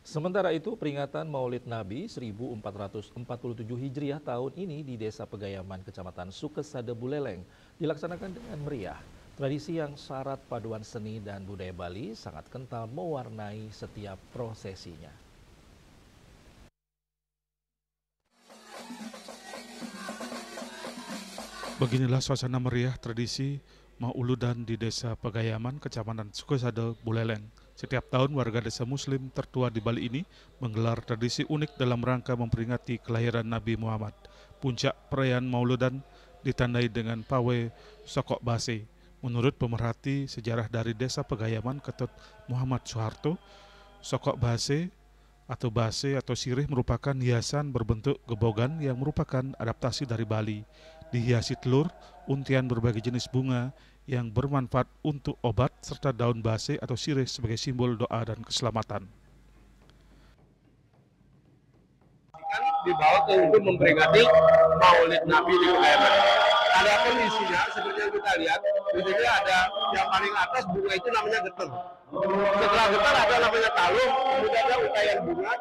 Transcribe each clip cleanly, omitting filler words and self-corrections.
Sementara itu, peringatan Maulid Nabi 1447 Hijriah tahun ini di Desa Pegayaman, Kecamatan Sukesada, Buleleng, dilaksanakan dengan meriah. Tradisi yang syarat paduan seni dan budaya Bali sangat kental mewarnai setiap prosesinya. Beginilah suasana meriah tradisi Mauludan di Desa Pegayaman, Kecamatan Sukesada, Buleleng. Setiap tahun warga desa Muslim tertua di Bali ini menggelar tradisi unik dalam rangka memperingati kelahiran Nabi Muhammad. Puncak perayaan Mauludan ditandai dengan pawai Sokok Base. Menurut pemerhati sejarah dari Desa Pegayaman, Ketut Muhammad Soeharto, Sokok Base atau sirih merupakan hiasan berbentuk gebogan yang merupakan adaptasi dari Bali. Dihiasi telur, untian berbagai jenis bunga yang bermanfaat untuk obat, serta daun base atau sirih sebagai simbol doa dan keselamatan. Dibawa untuk memperingati Maulid Nabi di Pegayaman. Ada kondisinya seperti yang kita lihat, di sini ada yang paling atas bunga itu namanya geter. Setelah geter ada namanya talung, kemudian ada untayan bunga.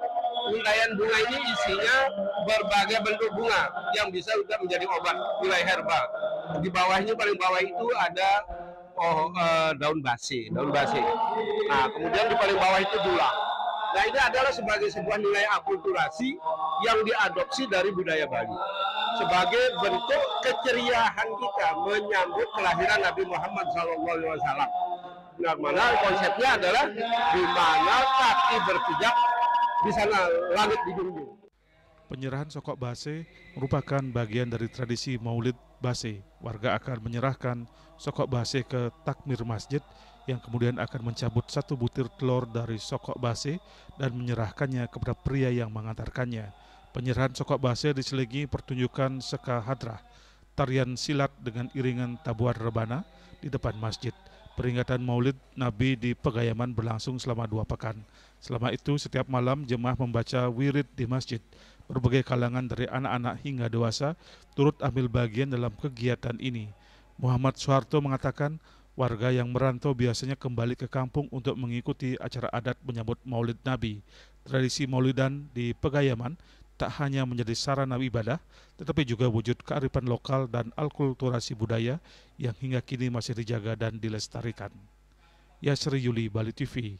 Untayan bunga ini isinya berbagai bentuk bunga yang bisa juga menjadi obat, nilai herbal. Di bawahnya paling bawah itu ada daun basi. Nah, kemudian di paling bawah itu dulang. Nah, ini adalah sebagai sebuah nilai akulturasi yang diadopsi dari budaya Bali. Sebagai bentuk keceriaan kita menyambut kelahiran Nabi Muhammad SAW. Nah, mana konsepnya adalah di mana kaki berpijak, di sana langit dijunjung. Penyerahan Sokok Base merupakan bagian dari tradisi Maulid Base. Warga akan menyerahkan Sokok Base ke takmir masjid yang kemudian akan mencabut satu butir telur dari Sokok Base dan menyerahkannya kepada pria yang mengantarkannya. Penyerahan Sokok Base diselingi pertunjukan seka hadrah, tarian silat dengan iringan tabuhan rebana di depan masjid. Peringatan Maulid Nabi di Pegayaman berlangsung selama 2 pekan. Selama itu setiap malam jemaah membaca wirid di masjid. Berbagai kalangan dari anak-anak hingga dewasa turut ambil bagian dalam kegiatan ini. Muhammad Soeharto mengatakan warga yang merantau biasanya kembali ke kampung untuk mengikuti acara adat menyambut Maulid Nabi. Tradisi Maulidan di Pegayaman tak hanya menjadi sarana ibadah, tetapi juga wujud kearifan lokal dan akulturasi budaya yang hingga kini masih dijaga dan dilestarikan. Yasri Yuli, Bali TV.